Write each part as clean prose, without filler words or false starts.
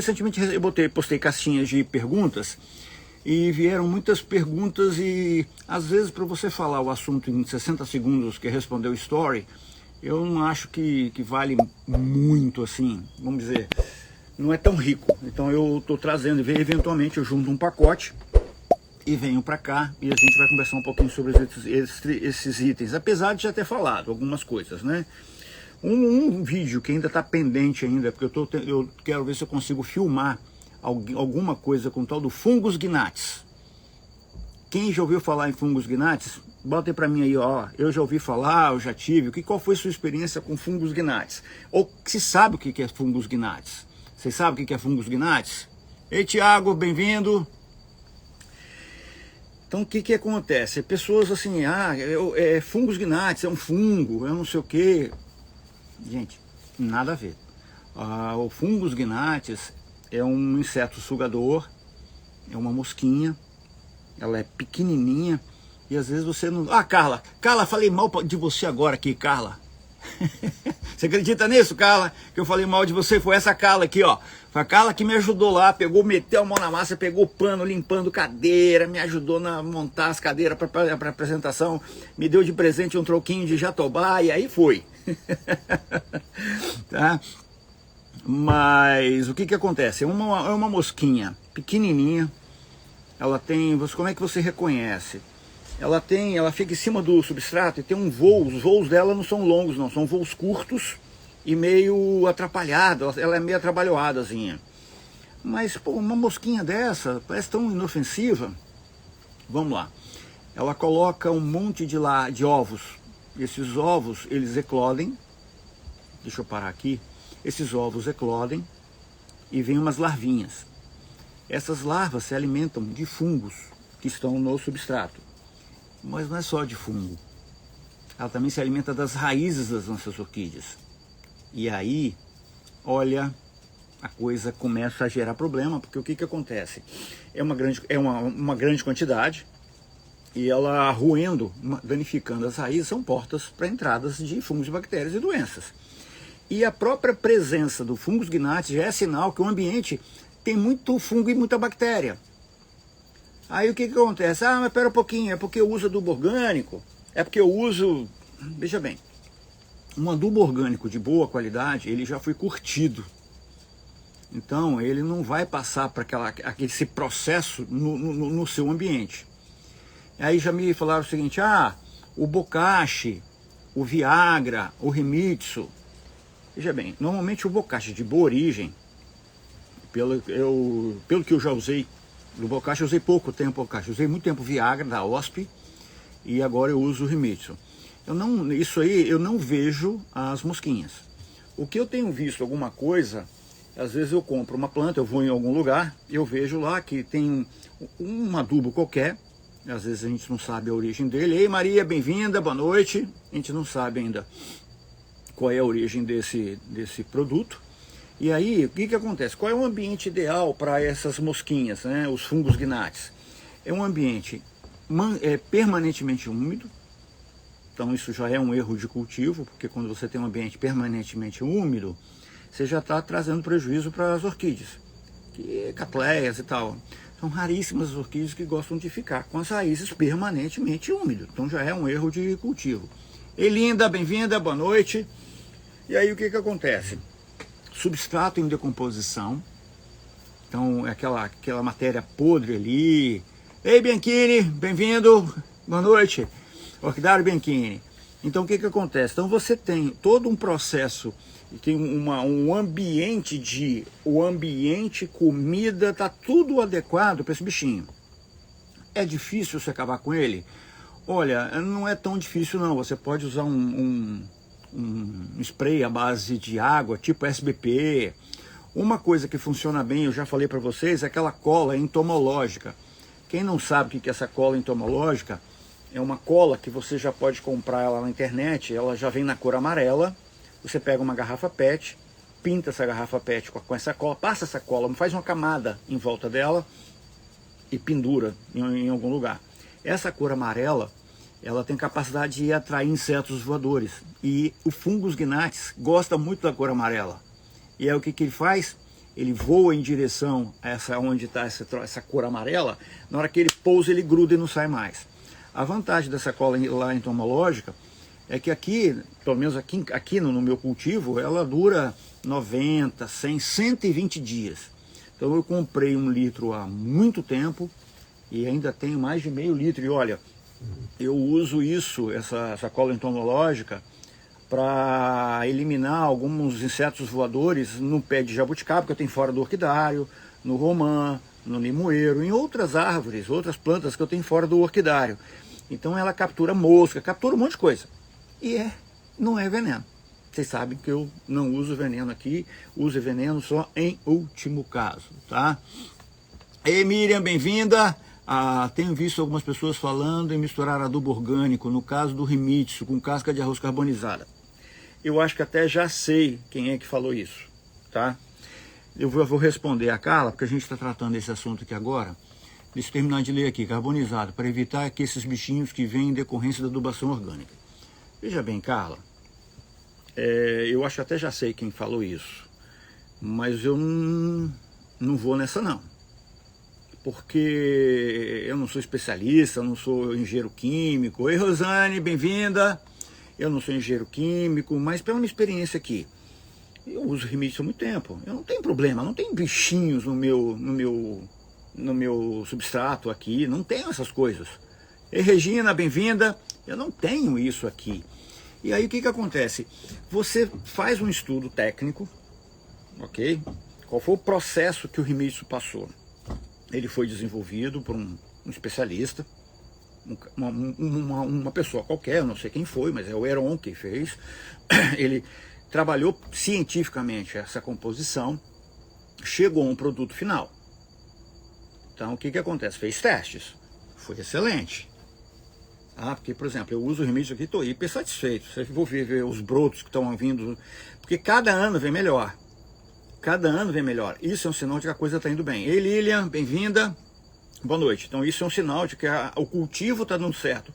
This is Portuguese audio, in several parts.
recentemente eu postei caixinhas de perguntas e vieram muitas perguntas e às vezes para você falar o assunto em 60 segundos que respondeu o story, eu não acho que vale muito assim, vamos dizer, não é tão rico. Então eu estou trazendo, eventualmente eu junto um pacote e venho para cá e a gente vai conversar um pouquinho sobre esses itens, apesar de já ter falado algumas coisas, né? Um vídeo que ainda está pendente ainda, porque eu quero ver se eu consigo filmar alguma coisa com o tal do Fungus gnatz. Quem já ouviu falar em Fungus gnatz, bota aí para mim aí, ó, eu já ouvi falar, eu já tive, qual foi a sua experiência com Fungus gnatz? Ou se sabe o que é Fungus gnatz? Vocês sabem o que é Fungus gnatz? Ei, Tiago, bem-vindo! Então o que acontece? Pessoas assim, Fungus gnatz é um fungo, é não sei o que. Gente, nada a ver. O Fungus gnatz é um inseto sugador, é uma mosquinha, ela é pequenininha e às vezes você não... Carla, falei mal de você agora aqui, Carla. Você acredita nisso, Carla? Que eu falei mal de você, foi essa Carla aqui, ó. Foi a Carla que me ajudou lá, meteu a mão na massa, pegou o pano, limpando cadeira, me ajudou a montar as cadeiras para apresentação, me deu de presente um troquinho de jatobá e aí foi. Tá? Mas o que acontece? É uma mosquinha pequenininha, ela tem, como é que você reconhece? Ela fica em cima do substrato e tem um voo, os voos dela não são longos não, são voos curtos e meio atrapalhados, ela é meio atrabalhoadazinha. Mas, pô, uma mosquinha dessa, parece tão inofensiva. Vamos lá, ela coloca um monte de ovos, esses ovos, eles eclodem, deixa eu parar aqui, esses ovos eclodem e vem umas larvinhas. Essas larvas se alimentam de fungos que estão no substrato. Mas não é só de fungo. Ela também se alimenta das raízes das nossas orquídeas. E aí, olha, a coisa começa a gerar problema, porque o que acontece? É uma grande quantidade, e ela roendo, danificando as raízes, são portas para entradas de fungos, bactérias e doenças. E a própria presença do Fungus gnatz já é sinal que o ambiente tem muito fungo e muita bactéria. Aí o que acontece? Mas pera um pouquinho, é porque eu uso adubo orgânico, é porque eu uso... Veja bem, um adubo orgânico de boa qualidade, ele já foi curtido. Então ele não vai passar para esse processo no seu ambiente. Aí já me falaram o seguinte, o bokashi, o Viagra, o Himitsu. Veja bem, normalmente o bokashi de boa origem, pelo que eu já usei, do bokashi eu usei pouco tempo bokashi, usei muito tempo Viagra da OSP e agora eu uso o Himitsu. Isso aí eu não vejo as mosquinhas. O que eu tenho visto alguma coisa, às vezes eu compro uma planta, eu vou em algum lugar, eu vejo lá que tem um adubo qualquer, às vezes a gente não sabe a origem dele. Ei Maria, bem-vinda, boa noite. A gente não sabe ainda qual é a origem desse produto. E aí, o que acontece? Qual é o ambiente ideal para essas mosquinhas, né? Os Fungus gnatz? É um ambiente permanentemente úmido. Então isso já é um erro de cultivo, porque quando você tem um ambiente permanentemente úmido, você já está trazendo prejuízo para as orquídeas, catleias e tal. São raríssimas as orquídeas que gostam de ficar com as raízes permanentemente úmidas. Então já é um erro de cultivo. Ei, linda, bem-vinda, boa noite. E aí o que acontece? Substrato em decomposição. Então é aquela matéria podre ali. Ei, Bianchini, bem-vindo, boa noite. Orquidário Bianchini. Então o que acontece? Então você tem todo um processo, tem um ambiente comida, tá tudo adequado para esse bichinho. É difícil você acabar com ele? Olha, não é tão difícil não. Você pode usar um spray à base de água, tipo SBP. Uma coisa que funciona bem, eu já falei para vocês, é aquela cola entomológica. Quem não sabe o que é essa cola entomológica, é uma cola que você já pode comprar ela na internet, ela já vem na cor amarela. Você pega uma garrafa PET, pinta essa garrafa PET com essa cola, passa essa cola, faz uma camada em volta dela e pendura em algum lugar. Essa cor amarela, ela tem capacidade de atrair insetos voadores. E o Fungus gnatz gosta muito da cor amarela. E aí o que ele faz? ele voa em direção a onde está essa cor amarela, na hora que ele pousa ele gruda e não sai mais. A vantagem dessa cola lá entomológica é que aqui, pelo menos aqui no meu cultivo, ela dura 90, 100, 120 dias. Então eu comprei 1 litro há muito tempo e ainda tenho mais de meio litro. E olha, eu uso essa cola entomológica, para eliminar alguns insetos voadores no pé de jabuticaba, que eu tenho fora do orquidário, no romã, no limoeiro, em outras árvores, outras plantas que eu tenho fora do orquidário. Então ela captura mosca, captura um monte de coisa. E não é veneno. Vocês sabem que eu não uso veneno aqui, uso veneno só em último caso, tá? Ei, Miriam, bem-vinda. Tenho visto algumas pessoas falando em misturar adubo orgânico, no caso do Rimitsu, com casca de arroz carbonizada. Eu acho que até já sei quem é que falou isso, tá? Eu vou responder a Carla, porque a gente está tratando esse assunto aqui agora. Deixa eu terminar de ler aqui, carbonizado, para evitar que esses bichinhos que vêm em decorrência da adubação orgânica. Veja bem, Carla, eu acho que até já sei quem falou isso, mas eu não vou nessa não. Porque eu não sou especialista, eu não sou engenheiro químico. Oi, Rosane, bem-vinda. Eu não sou engenheiro químico, mas pela minha experiência aqui, eu uso Rimitsu há muito tempo. Eu não tenho problema, não tem bichinhos no meu substrato aqui, não tenho essas coisas. Ei, Regina, bem-vinda. Eu não tenho isso aqui. E aí o que acontece? Você faz um estudo técnico, ok? Qual foi o processo que o Rimitsu passou? Ele foi desenvolvido por um especialista, uma pessoa qualquer, eu não sei quem foi, mas é o Heron que fez. Ele trabalhou cientificamente essa composição, chegou a um produto final. Então o que acontece? Fez testes, foi excelente. Porque, por exemplo, eu uso o Rimitsu aqui e estou hiper satisfeito. Você vou ver os brotos que estão vindo, porque cada ano vem melhor. Cada ano vem melhor. Isso é um sinal de que a coisa está indo bem. Ei, Lilian, bem-vinda. Boa noite. Então isso é um sinal de que o cultivo está dando certo.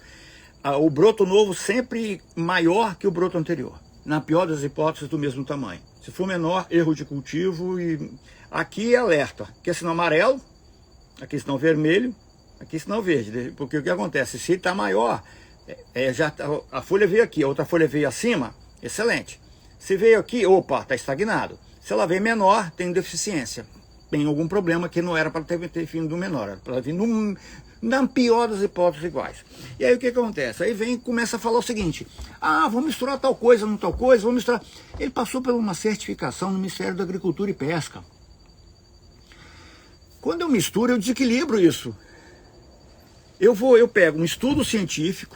O broto novo sempre maior que o broto anterior. Na pior das hipóteses, do mesmo tamanho. Se for menor, erro de cultivo. E aqui é alerta. Aqui é sinal amarelo, aqui é sinal vermelho, aqui é sinal verde. Porque o que acontece? Se está maior, a folha veio aqui, a outra folha veio acima, excelente. Se veio aqui, opa, está estagnado. Se ela veio menor, tem deficiência. Tem algum problema que não era para ter vindo do menor, era para vir na pior das hipóteses iguais. E aí o que acontece? Aí começa a falar o seguinte: vamos misturar tal coisa, não tal coisa, vamos misturar. Ele passou por uma certificação no Ministério da Agricultura e Pesca. Quando eu misturo, eu desequilibro isso. Eu pego um estudo científico,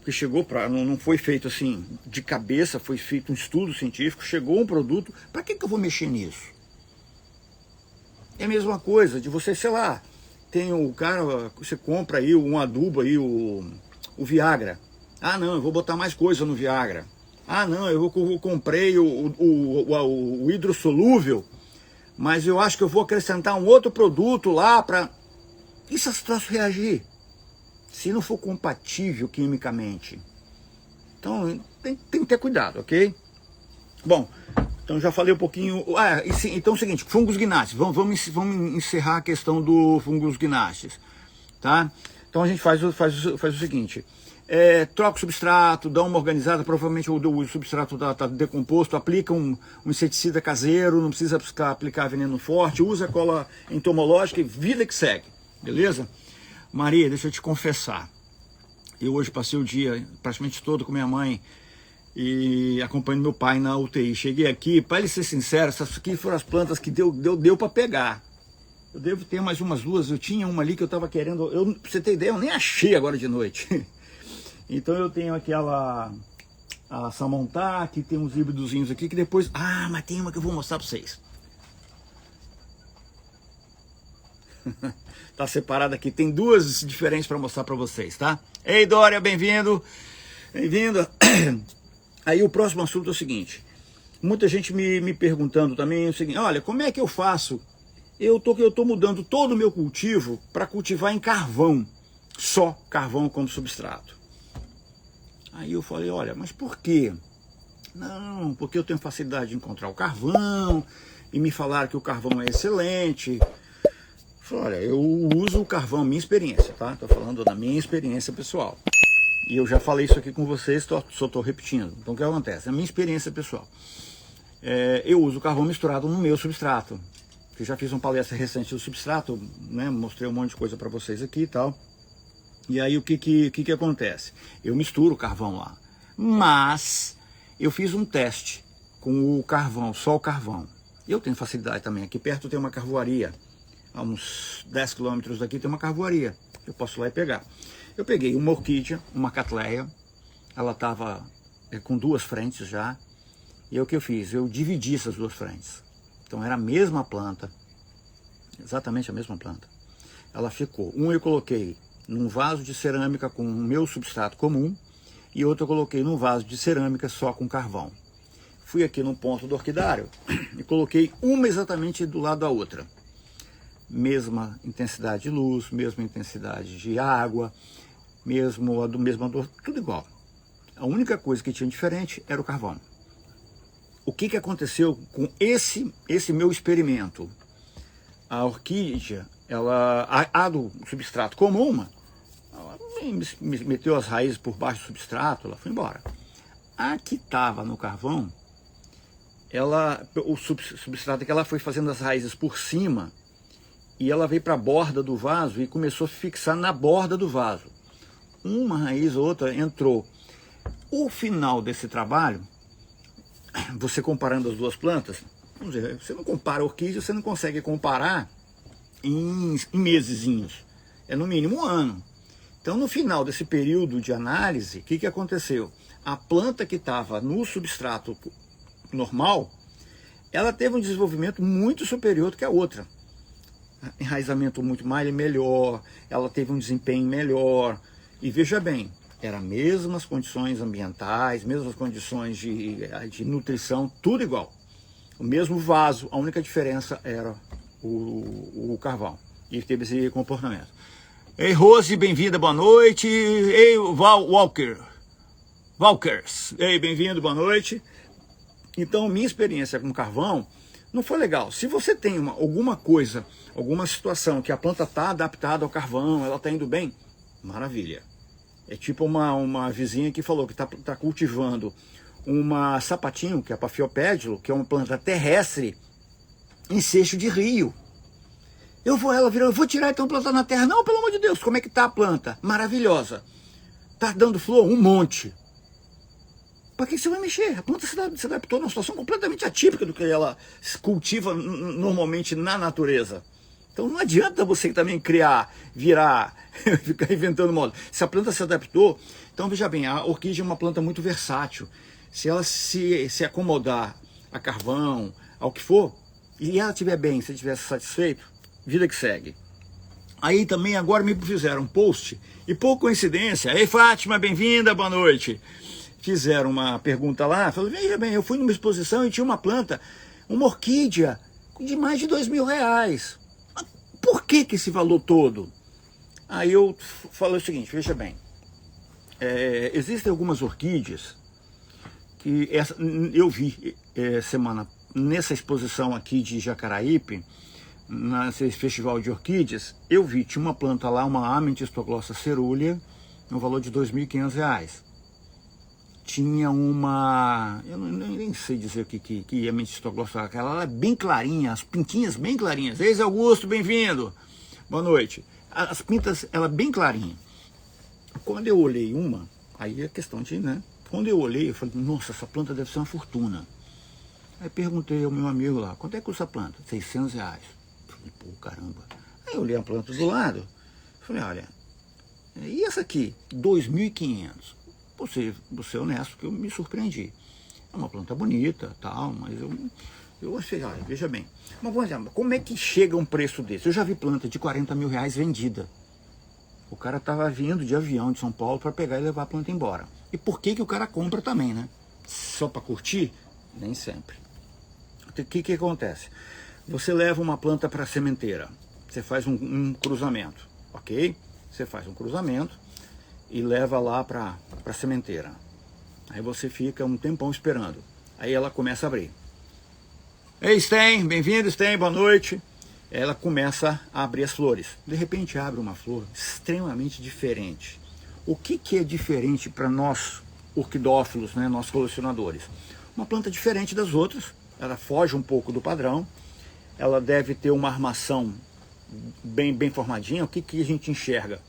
que chegou não foi feito assim de cabeça, foi feito um estudo científico, chegou um produto, para que eu vou mexer nisso? É a mesma coisa de você, sei lá, tem o cara, você compra aí um adubo aí, o Viagra. Não, eu vou botar mais coisa no Viagra. Não, eu comprei o hidrossolúvel, mas eu acho que eu vou acrescentar um outro produto lá para... E se esse troço reagir? Se não for compatível quimicamente. Então tem que ter cuidado, ok? Bom, então já falei um pouquinho... então é o seguinte, fungos gnásticos. Vamos encerrar a questão do fungos gnásticos, tá? Então a gente faz o seguinte: troca o substrato, dá uma organizada, provavelmente o substrato está decomposto, aplica um inseticida caseiro, não precisa aplicar veneno forte, usa a cola entomológica e vida que segue, beleza? Maria, deixa eu te confessar, eu hoje passei o dia praticamente todo com minha mãe e acompanhando meu pai na UTI. Cheguei aqui, para ele ser sincero, essas aqui foram as plantas que deu para pegar. Eu devo ter mais umas duas, eu tinha uma ali que eu estava querendo, pra você ter ideia, eu nem achei agora de noite. Então eu tenho aquela, a Samontá, que tem uns híbridozinhos aqui que depois... mas tem uma que eu vou mostrar para vocês. Tá separado aqui, tem duas diferentes para mostrar para vocês, tá? Ei, Dória, bem-vindo. Bem-vinda. Aí o próximo assunto é o seguinte: muita gente me perguntando também o seguinte: olha, como é que eu faço? Eu tô mudando todo o meu cultivo para cultivar em carvão, só carvão como substrato. Aí eu falei, olha, mas por quê? Não, porque eu tenho facilidade de encontrar o carvão, e me falaram que o carvão é excelente. Olha, eu uso o carvão, minha experiência, tá? Estou falando da minha experiência pessoal. E eu já falei isso aqui com vocês, só estou repetindo. Então o que acontece? A minha experiência pessoal. Eu uso o carvão misturado no meu substrato. Eu já fiz uma palestra recente do substrato, né? Mostrei um monte de coisa para vocês aqui e tal. E aí o que acontece? Eu misturo o carvão lá. Mas eu fiz um teste com o carvão, só o carvão. Eu tenho facilidade também. Aqui perto tem uma carvoaria. A uns 10 quilômetros daqui tem uma carvoaria. Eu posso ir lá e pegar. Eu peguei uma orquídea, uma catleia. Ela estava com 2 frentes já. E aí o que eu fiz? Eu dividi essas 2 frentes. Então era a mesma planta. Exatamente a mesma planta. Ela ficou. Eu coloquei num vaso de cerâmica com o meu substrato comum. E outro eu coloquei num vaso de cerâmica só com carvão. Fui aqui no ponto do orquidário e coloquei uma exatamente do lado da outra. Mesma intensidade de luz, mesma intensidade de água, mesma dor, tudo igual. A única coisa que tinha diferente era o carvão. O que aconteceu com esse meu experimento? A orquídea, a do substrato comum, ela me meteu as raízes por baixo do substrato, ela foi embora. A que estava no carvão, o substrato que ela foi fazendo as raízes por cima, e ela veio para a borda do vaso e começou a fixar na borda do vaso. Uma raiz ou outra entrou. O final desse trabalho, você comparando as 2 plantas, vamos dizer, você não compara orquídea, você não consegue comparar em mesezinhos. É no mínimo 1 ano. Então, no final desse período de análise, o que aconteceu? A planta que estava no substrato normal, ela teve um desenvolvimento muito superior do que a outra. Enraizamento muito mais melhor, ela teve um desempenho melhor. E veja bem, eram mesmas condições ambientais, mesmas condições de nutrição, tudo igual. O mesmo vaso, a única diferença era o carvão. E teve esse comportamento. Ei, Rose, bem-vinda, boa noite. Ei, Walkers, ei, bem-vindo, boa noite. Então, minha experiência com carvão não foi legal. Se você tem alguma coisa, alguma situação que a planta está adaptada ao carvão, ela está indo bem, maravilha. É tipo uma vizinha que falou que está cultivando uma sapatinho, que é a Paphiopedilo, que é uma planta terrestre, em seixo de rio. Eu vou tirar então plantar na terra. Não, pelo amor de Deus, como é que está a planta? Maravilhosa. Está dando flor? Um monte. Para que você vai mexer? A planta se adaptou numa situação completamente atípica do que ela cultiva normalmente na natureza. Então não adianta você também ficar inventando moda. Se a planta se adaptou, então veja bem, a orquídea é uma planta muito versátil. Se ela se acomodar a carvão, ao que for, e ela estiver bem, se estiver satisfeito, vida que segue. Aí também agora me fizeram um post, e por coincidência, ei Fátima, bem-vinda, boa noite. Fizeram uma pergunta lá, falei, veja bem, eu fui numa exposição e tinha uma planta, uma orquídea, de mais de R$2.000. Por que esse valor todo? Aí eu falei o seguinte, veja bem, existem algumas orquídeas que eu vi nessa exposição aqui de Jacaraípe, nesse festival de orquídeas, eu vi, tinha uma planta lá, uma Amethystoglossa cerulea, no valor de R$2.500. Tinha uma, eu nem sei dizer o que é Amethystoglossa, ela é bem clarinha, as pintinhas bem clarinhas. Eis Augusto, bem-vindo, boa noite. As pintas, ela é bem clarinha. Quando eu olhei uma, aí é questão de, né? Quando eu olhei, eu falei, nossa, essa planta deve ser uma fortuna. Aí perguntei ao meu amigo lá, quanto é que custa a planta? R$600. Falei, pô, caramba. Aí eu olhei a planta do lado, falei, olha, e essa aqui? R$2.500. Vou ser honesto, que eu me surpreendi. É uma planta bonita, tal, mas eu achei, olha, veja bem. Mas vamos dizer, como é que chega um preço desse? Eu já vi planta de R$40.000 vendida. O cara estava vindo de avião de São Paulo para pegar e levar a planta embora. E por que o cara compra também, né? Só para curtir? Nem sempre. O que acontece? Você leva uma planta para a sementeira, você faz um cruzamento, ok? Você faz um cruzamento e leva lá para a sementeira. Aí você fica um tempão esperando. Aí ela começa a abrir. Ei, Sten, bem-vindo, Sten, boa noite. Ela começa a abrir as flores. De repente abre uma flor extremamente diferente. O que é diferente para nós orquidófilos, né, nós colecionadores? Uma planta diferente das outras, ela foge um pouco do padrão, ela deve ter uma armação bem formadinha. O que a gente enxerga?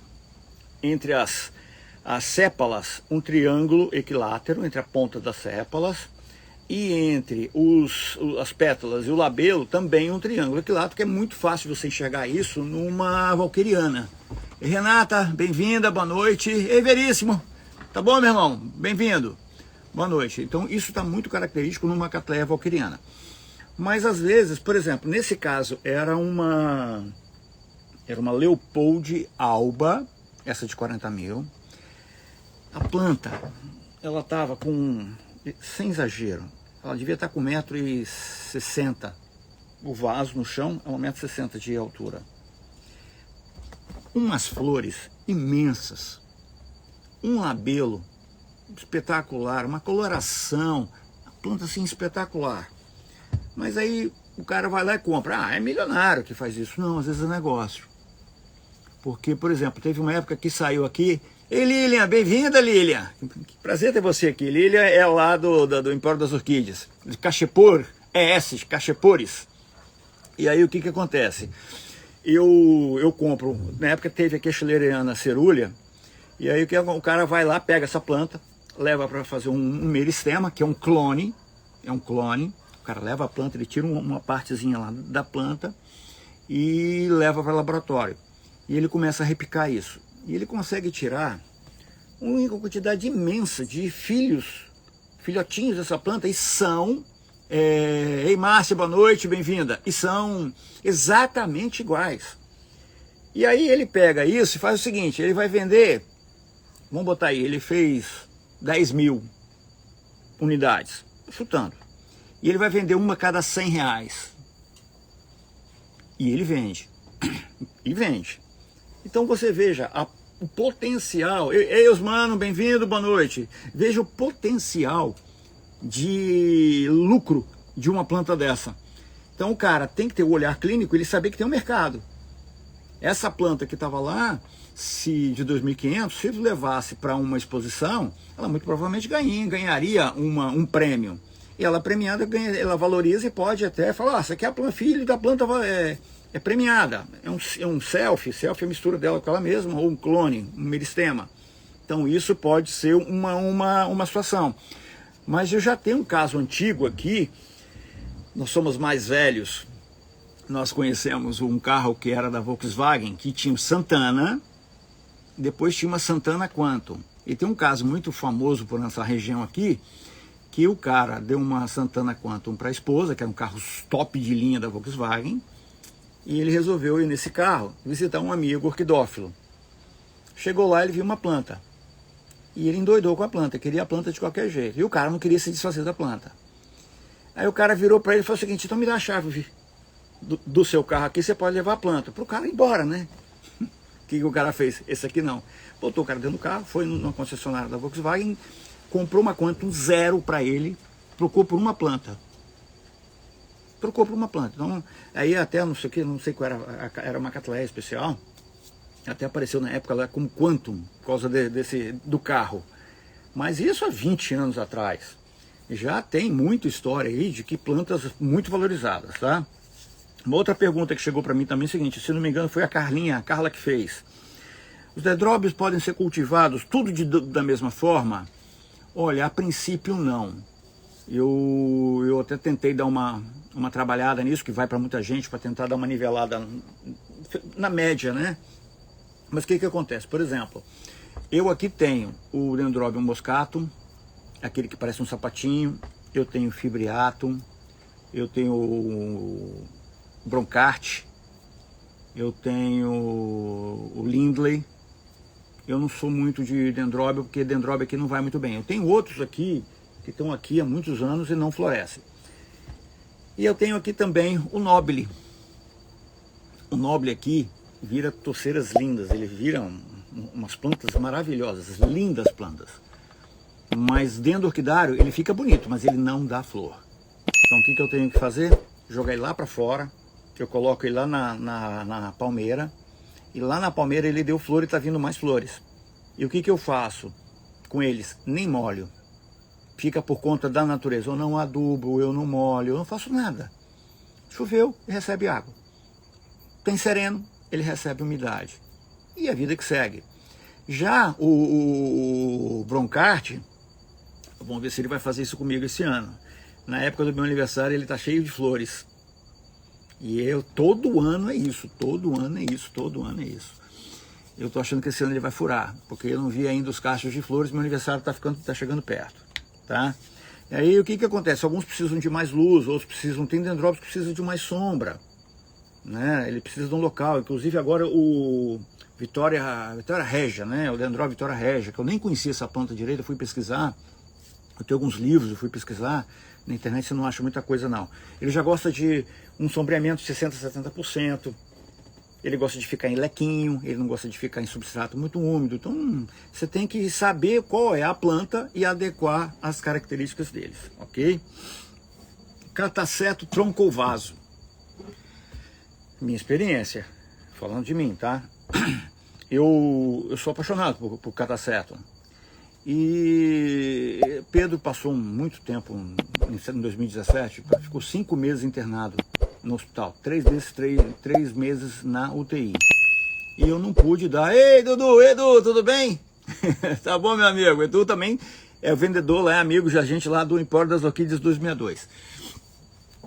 Entre as sépalas, um triângulo equilátero entre a ponta das sépalas, e entre as pétalas e o labelo também um triângulo equilátero, que é muito fácil você enxergar isso numa valquiriana. E Renata, bem-vinda, boa noite. Ei, Veríssimo, tá bom, meu irmão? Bem-vindo. Boa noite. Então isso está muito característico numa Cattleya valquiriana. Mas às vezes, por exemplo, nesse caso era uma Leopold alba, essa de 40 mil. A planta, ela estava com, sem exagero, ela devia estar com 1,60 m. O vaso no chão é 1,60 m de altura. Umas flores imensas, um labelo espetacular, uma coloração, a planta assim espetacular. Mas aí o cara vai lá e compra. Ah, é milionário que faz isso. Não, às vezes é negócio. Porque, por exemplo, teve uma época que saiu aqui. Ei, Lilian, bem-vinda, Lilian. Que prazer ter você aqui. Lilian é lá do Empório das Orquídeas, de Cachepor, Cachepores. E aí o que acontece? Eu compro, na época teve aqui a Schleeriana cerúlea, e aí o cara vai lá, pega essa planta, leva para fazer um meristema, que é um clone, o cara leva a planta, ele tira uma partezinha lá da planta e leva para o laboratório. E ele começa a repicar isso. E ele consegue tirar uma quantidade imensa de filhotinhos dessa planta, e são... Ei, Márcia, boa noite, bem-vinda. E são exatamente iguais. E aí ele pega isso e faz o seguinte, ele vai vender, vamos botar aí, ele fez 10 mil unidades, chutando. E ele vai vender uma a cada 100 reais. E ele vende. E vende. Então você veja o potencial. Ei, Osmano, bem-vindo, boa noite. Veja o potencial de lucro de uma planta dessa. Então o cara tem que ter o olhar clínico, ele saber que tem um mercado. Essa planta que estava lá, de 2.500, se levasse para uma exposição, ela muito provavelmente ganharia um prêmio. E ela premiada, ela valoriza e pode até falar, essa aqui é a planta, filho da planta é premiada. É um selfie é a mistura dela com ela mesma, ou um clone, um meristema. Então isso pode ser uma situação. Mas eu já tenho um caso antigo aqui, nós somos mais velhos, nós conhecemos um carro que era da Volkswagen, que tinha o Santana, depois tinha uma Santana Quantum. E tem um caso muito famoso por essa região aqui, que o cara deu uma Santana Quantum para a esposa, que era um carro top de linha da Volkswagen, e ele resolveu ir nesse carro visitar um amigo orquidófilo. Chegou lá, ele viu uma planta. E ele endoidou com a planta, queria a planta de qualquer jeito. E o cara não queria se desfazer da planta. Aí o cara virou para ele e falou o seguinte, então me dá a chave do seu carro aqui, você pode levar a planta. Para o cara ir embora, né? O que o cara fez? Esse aqui não. Botou o cara dentro do carro, foi numa concessionária da Volkswagen, comprou uma Quantum zero para ele, trocou por uma planta. Trocou por uma planta. Então, aí até, não sei qual era uma Cattleya especial, até apareceu na época lá como Quantum, por causa do carro. Mas isso há 20 anos atrás. Já tem muita história aí de que plantas muito valorizadas, tá? Uma outra pergunta que chegou para mim também é o seguinte, se não me engano foi a Carla que fez. Os dendróbios podem ser cultivados tudo da mesma forma? Olha, a princípio não. Eu até tentei dar uma trabalhada nisso, que vai para muita gente, para tentar dar uma nivelada na média, né? Mas o que acontece? Por exemplo, eu aqui tenho o Dendrobium moscatum, aquele que parece um sapatinho, eu tenho Fibriatum, eu tenho o Broncarte, eu tenho o Lindley. Eu não sou muito de dendróbio, porque dendróbio aqui não vai muito bem. Eu tenho outros aqui, que estão aqui há muitos anos e não florescem. E eu tenho aqui também o Nobile. O Nobile aqui vira torceiras lindas, ele vira umas plantas maravilhosas, lindas plantas. mas dentro do orquidário ele fica bonito, mas ele não dá flor. Então o que eu tenho que fazer? Jogar ele lá para fora, eu coloco ele lá na palmeira, e lá na palmeira ele deu flor e está vindo mais flores. E o que eu faço com eles? Nem molho. Fica por conta da natureza. Eu não adubo, eu não molho, eu não faço nada. Choveu, ele recebe água. Tem sereno, ele recebe umidade. E a vida que segue. Já o Broncarte, vamos ver se ele vai fazer isso comigo esse ano. Na época do meu aniversário ele está cheio de flores. E todo ano é isso, todo ano é isso, todo ano é isso. Eu estou achando que esse ano ele vai furar, porque eu não vi ainda os cachos de flores, meu aniversário está chegando perto, tá? E aí o que acontece? Alguns precisam de mais luz, outros precisam, tem dendróbitos que precisam de mais sombra, né? Ele precisa de um local, inclusive agora o Vitória Regia, né? O dendróbito Vitória Regia, que eu nem conhecia essa planta direito, eu fui pesquisar, eu tenho alguns livros, eu fui pesquisar, na internet você não acha muita coisa não. Ele já gosta de um sombreamento de 60%, 70%, ele gosta de ficar em lequinho, ele não gosta de ficar em substrato muito úmido, então você tem que saber qual é a planta e adequar as características deles, ok? Cataceto tronco ou vaso. Minha experiência, falando de mim, tá? Eu sou apaixonado por cataceto. E Pedro passou muito tempo, em 2017, ficou 5 meses internado no hospital, 3 meses na UTI. E eu não pude dar, ei Dudu, Edu, tudo bem? Tá bom, meu amigo? Edu também é vendedor lá, é amigo da gente lá do Empório das Orquídeas 262.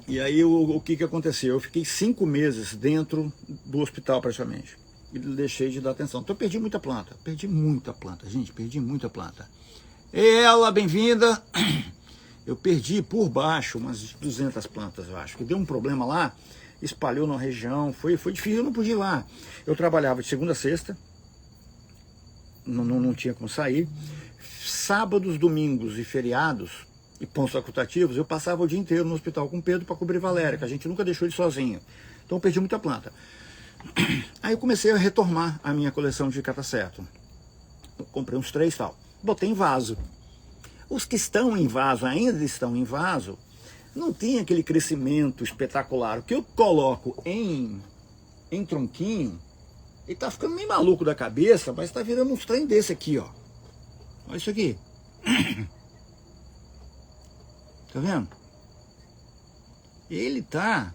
E aí o que aconteceu? Eu fiquei 5 meses dentro do hospital praticamente. E deixei de dar atenção. Então eu perdi muita planta, gente, perdi muita planta. Ela, bem-vinda. Eu perdi por baixo umas 200 plantas, eu acho, que deu um problema lá, espalhou na região, foi difícil, eu não podia ir lá. Eu trabalhava de segunda a sexta, não tinha como sair. Sábados, domingos e feriados, e pontos facultativos, eu passava o dia inteiro no hospital com o Pedro para cobrir Valéria, que a gente nunca deixou ele sozinho. Então eu perdi muita planta. Aí eu comecei a retomar a minha coleção de cataceto. Eu comprei uns 3 tal. Botei em vaso. Os que estão em vaso, ainda estão em vaso, não tem aquele crescimento espetacular. O que eu coloco em tronquinho, ele tá ficando meio maluco da cabeça, mas tá virando uns trem desse aqui, ó. Olha isso aqui. Tá vendo? Ele tá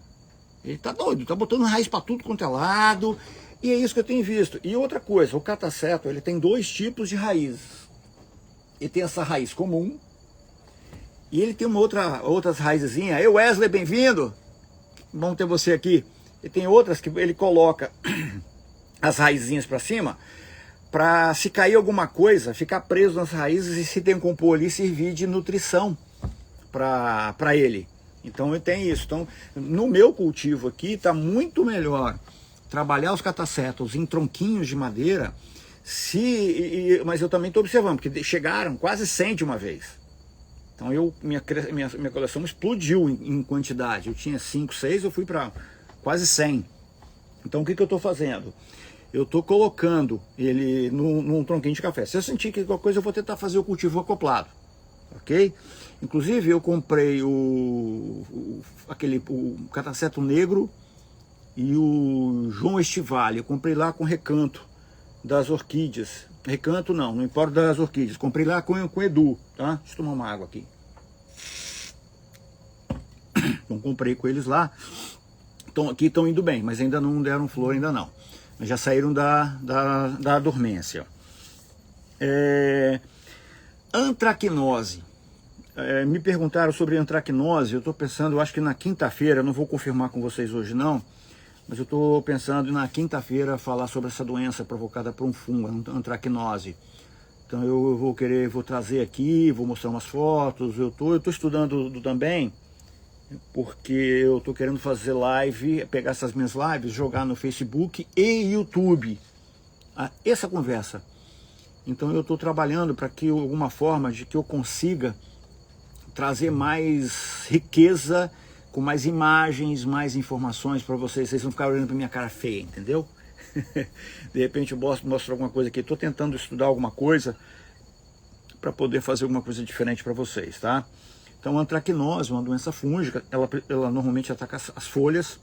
doido, tá botando raiz para tudo quanto é lado, e é isso que eu tenho visto. E outra coisa, o cataceto, ele tem 2 tipos de raízes. Ele tem essa raiz comum, e ele tem outras raizezinhas. Ei Wesley, bem-vindo! Bom ter você aqui. E tem outras que ele coloca as raizinhas para cima, para se cair alguma coisa, ficar preso nas raízes e se decompor ali, servir de nutrição para ele. Então ele tem isso. Então, no meu cultivo aqui está muito melhor trabalhar os catacetos em tronquinhos de madeira, mas eu também estou observando, porque chegaram quase 100 de uma vez. Então minha coleção explodiu em quantidade. Eu tinha 5, 6, eu fui para quase 100. Então o que eu estou fazendo? Eu estou colocando ele num tronquinho de café. Se eu sentir que qualquer coisa, eu vou tentar fazer o cultivo acoplado. Ok? Inclusive eu comprei o cataceto negro e o João Estivale. Eu comprei lá com recanto das orquídeas. Recanto não importa das orquídeas. Comprei lá com o Edu, tá? Deixa eu tomar uma água aqui. Então comprei com eles lá. Aqui estão indo bem, mas ainda não deram flor, ainda não. Mas já saíram da dormência. Antracnose. Me perguntaram sobre antracnose. Eu estou pensando, eu acho que na quinta-feira, não vou confirmar com vocês hoje não, mas eu estou pensando na quinta-feira falar sobre essa doença provocada por um fungo, antracnose. Então eu vou trazer aqui, vou mostrar umas fotos. Eu tô estudando também, porque eu estou querendo fazer live, pegar essas minhas lives, jogar no Facebook e YouTube. Essa conversa. Então eu estou trabalhando para que alguma forma de que eu consiga trazer mais riqueza, com mais imagens, mais informações para vocês. Vocês não ficarem olhando para minha cara feia, entendeu? De repente eu mostro alguma coisa aqui. Estou tentando estudar alguma coisa para poder fazer alguma coisa diferente para vocês, tá? Então, a antracnose, uma doença fúngica, ela normalmente ataca as folhas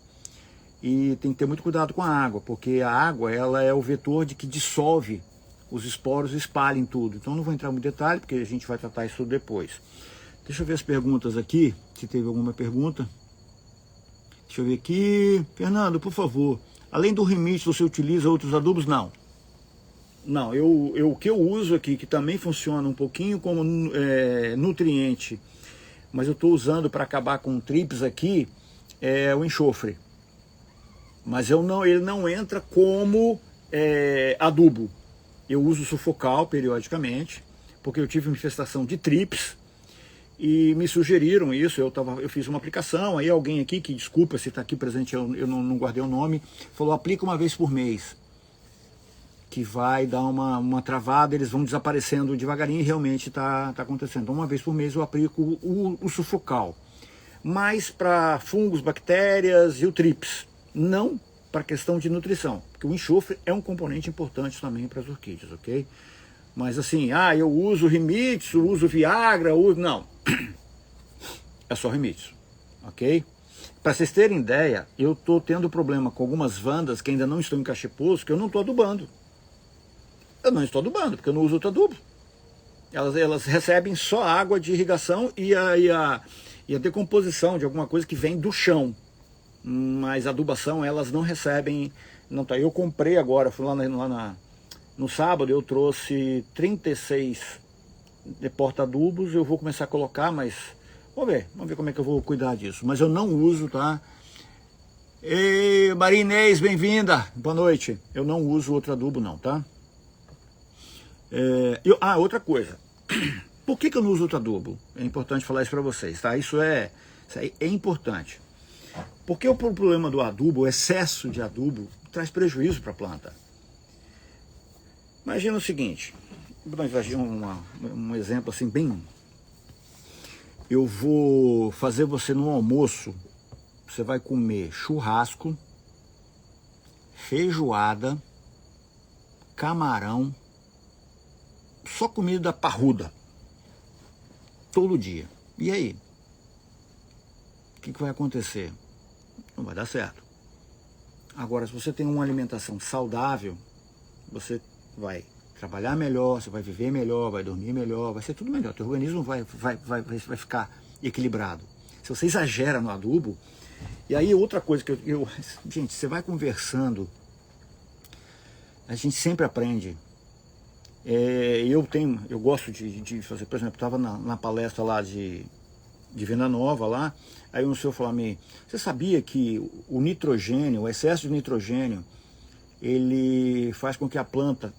e tem que ter muito cuidado com a água, porque a água ela é o vetor de que dissolve os esporos e espalha em tudo. Então, não vou entrar muito em detalhe, porque a gente vai tratar isso tudo depois. Deixa eu ver as perguntas aqui, se teve alguma pergunta. Deixa eu ver aqui. Fernando, por favor, além do rimite, você utiliza outros adubos? Não. Não, o que eu uso aqui, que também funciona um pouquinho como nutriente, mas eu estou usando para acabar com trips aqui, é o enxofre. Mas ele não entra como adubo. Eu uso sufocal periodicamente, porque eu tive uma infestação de trips e me sugeriram isso. Eu fiz uma aplicação, aí alguém aqui, que desculpa se está aqui presente, eu não guardei o nome, falou: aplica uma vez por mês, que vai dar uma travada, eles vão desaparecendo devagarinho, e realmente está acontecendo. Então, uma vez por mês eu aplico o sufocal, mas para fungos, bactérias e o trips, não para questão de nutrição, porque o enxofre é um componente importante também para as orquídeas, ok? Mas assim, eu uso Rimitsu, uso Viagra, não, é só Rimitsu, ok? Para vocês terem ideia, eu estou tendo problema com algumas vandas que ainda não estão em cacheposo, que eu não estou adubando. Eu não estou adubando, porque eu não uso outro adubo. Elas recebem só água de irrigação e a decomposição de alguma coisa que vem do chão. Mas a adubação elas não recebem. Não tá. Eu comprei agora, fui lá no sábado, eu trouxe 36 porta-adubos, eu vou começar a colocar, mas vamos ver como é que eu vou cuidar disso. Mas eu não uso, tá? Ei, Maria Inês, bem-vinda, boa noite. Eu não uso outro adubo não, tá? Outra coisa, por que eu não uso outro adubo? É importante falar isso para vocês, tá? Isso aí é importante. Porque o problema do adubo, o excesso de adubo, traz prejuízo para a planta. Imagina o seguinte, vou dar um exemplo assim bem... Eu vou fazer você no almoço, você vai comer churrasco, feijoada, camarão, só comida parruda, todo dia. E aí? O que vai acontecer? Não vai dar certo. Agora, se você tem uma alimentação saudável, você vai trabalhar melhor, você vai viver melhor, vai dormir melhor, vai ser tudo melhor. Teu organismo vai ficar equilibrado. Se você exagera no adubo, e aí outra coisa que gente, você vai conversando, a gente sempre aprende. Eu gosto de fazer, por exemplo, eu estava na palestra lá de Venda Nova lá, aí um senhor falou a mim: você sabia que o nitrogênio, o excesso de nitrogênio, ele faz com que a planta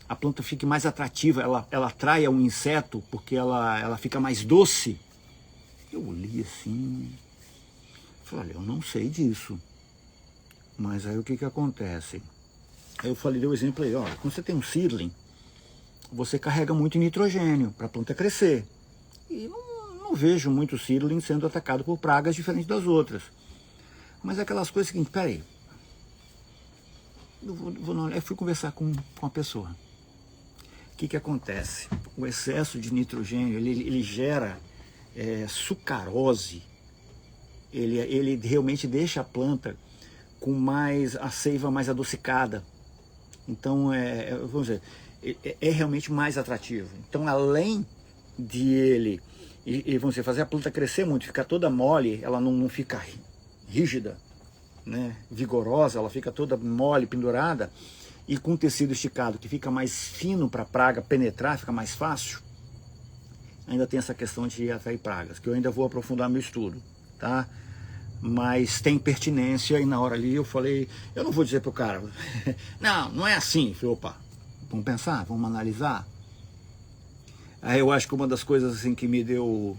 a planta fique mais atrativa, ela atrai um inseto porque ela fica mais doce? Eu olhei assim, falei: olha, eu não sei disso, mas aí o que acontece? Aí eu falei, dei o exemplo aí, olha, quando você tem um seedling, você carrega muito nitrogênio para a planta crescer. E não vejo muito seedling sendo atacado por pragas diferentes das outras. Mas aquelas coisas seguintes, peraí. Eu fui conversar com a pessoa. O que acontece? O excesso de nitrogênio, ele gera sucarose. Ele realmente deixa a planta com a seiva mais adocicada. Então, vamos dizer, é realmente mais atrativo. Então, além de vamos dizer, fazer a planta crescer muito, ficar toda mole, ela não fica rígida, né, vigorosa, ela fica toda mole, pendurada, e com tecido esticado, que fica mais fino para a praga penetrar, fica mais fácil. Ainda tem essa questão de atrair pragas, que eu ainda vou aprofundar meu estudo, tá? Mas tem pertinência, e na hora ali eu falei, eu não vou dizer pro cara, não é assim. Eu falei, opa, vamos pensar, vamos analisar. Aí eu acho que uma das coisas assim que me deu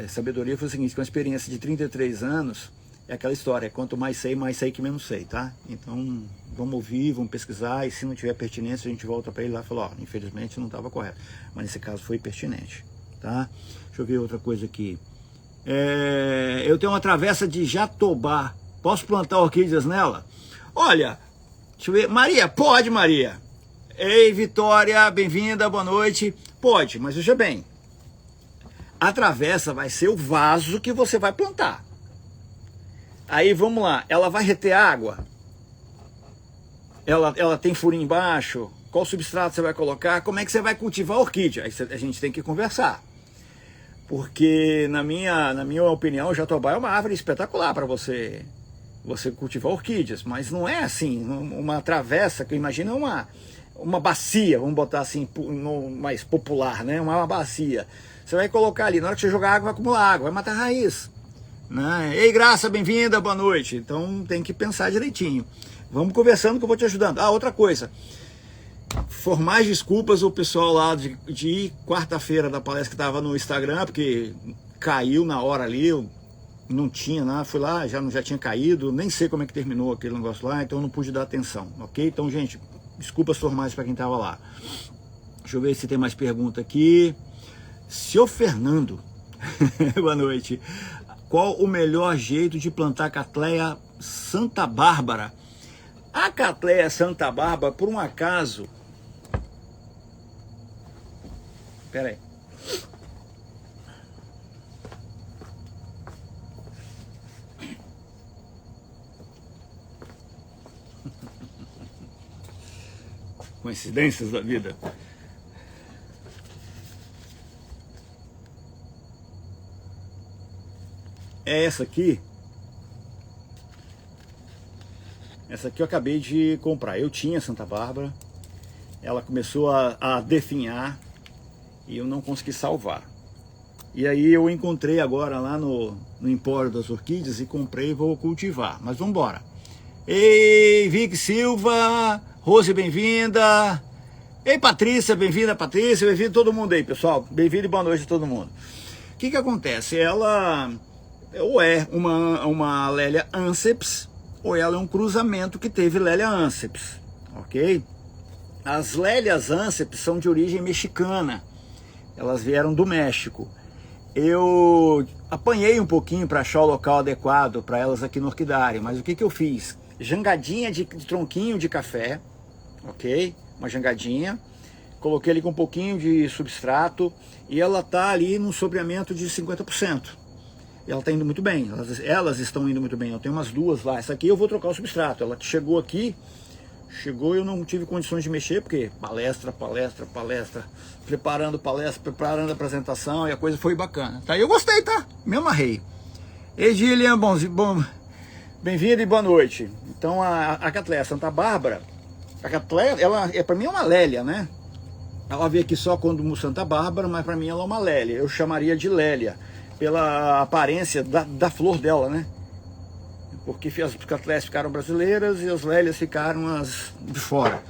sabedoria foi o seguinte: com a experiência de 33 anos, é aquela história, quanto mais sei que menos sei, tá? Então, vamos ouvir, vamos pesquisar, e se não tiver pertinência, a gente volta para ele lá e fala, ó, infelizmente não estava correto, mas nesse caso foi pertinente, tá? Deixa eu ver outra coisa aqui. Eu tenho uma travessa de jatobá, posso plantar orquídeas nela? Olha, deixa eu ver, Maria, pode, Maria. Ei, Vitória, bem-vinda, boa noite. Pode, mas veja bem, a travessa vai ser o vaso que você vai plantar. Aí vamos lá, ela vai reter água? Ela tem furinho embaixo? Qual substrato você vai colocar? Como é que você vai cultivar a orquídea? Aí a gente tem que conversar. Porque, na minha opinião, o jatobá é uma árvore espetacular para você cultivar orquídeas. Mas não é assim, uma travessa, que eu imagino uma bacia, vamos botar assim, mais popular, né? Uma bacia. Você vai colocar ali, na hora que você jogar água, vai acumular água, vai matar a raiz. Né? Ei, Graça, bem-vinda, boa noite. Então tem que pensar direitinho. Vamos conversando que eu vou te ajudando. Ah, outra coisa. Formais desculpas o pessoal lá de quarta-feira da palestra que estava no Instagram, porque caiu na hora ali, eu não tinha nada, fui lá, já tinha caído, nem sei como é que terminou aquele negócio lá, então eu não pude dar atenção, ok? Então, gente, desculpas formais para quem estava lá. Deixa eu ver se tem mais pergunta aqui. Seu Fernando, boa noite. Qual o melhor jeito de plantar Cattleya Santa Bárbara? A Cattleya Santa Bárbara, por um acaso... Pera aí. Coincidências da vida. É essa aqui. Essa aqui eu acabei de comprar. Eu tinha Santa Bárbara. Ela começou a definhar e eu não consegui salvar. E aí eu encontrei agora lá no Empório das Orquídeas e comprei e vou cultivar. Mas vamos embora. Ei, Vic Silva, Rose, bem-vinda. Ei, Patrícia, bem-vinda, Patrícia, bem-vindo todo mundo aí, pessoal. Bem-vindo e boa noite a todo mundo. O que acontece? Ela ou é uma Lélia Anceps, ou ela é um cruzamento que teve Lélia Anceps, ok? As Lélias Anceps são de origem mexicana. Elas vieram do México. Eu apanhei um pouquinho para achar o local adequado para elas aqui no orquidário, mas o que eu fiz? Jangadinha de tronquinho de café, ok? Uma jangadinha. Coloquei ali com um pouquinho de substrato e ela tá ali num sobreamento de 50%. E ela tá indo muito bem, elas estão indo muito bem. Eu tenho umas duas lá. Essa aqui eu vou trocar o substrato. Ela chegou aqui... Chegou e eu não tive condições de mexer, porque palestra, preparando a apresentação, e a coisa foi bacana. Tá? E eu gostei, tá? Me amarrei. Ei, Gillian, bem-vindo e boa noite. Então, a Cattleya Santa Bárbara, a Cattleya, ela para mim é uma Lélia, né? Ela veio aqui só como Santa Bárbara, mas para mim ela é uma Lélia. Eu chamaria de Lélia, pela aparência da flor dela, né? Porque as Cattleyas ficaram brasileiras e as Lélias ficaram as de fora.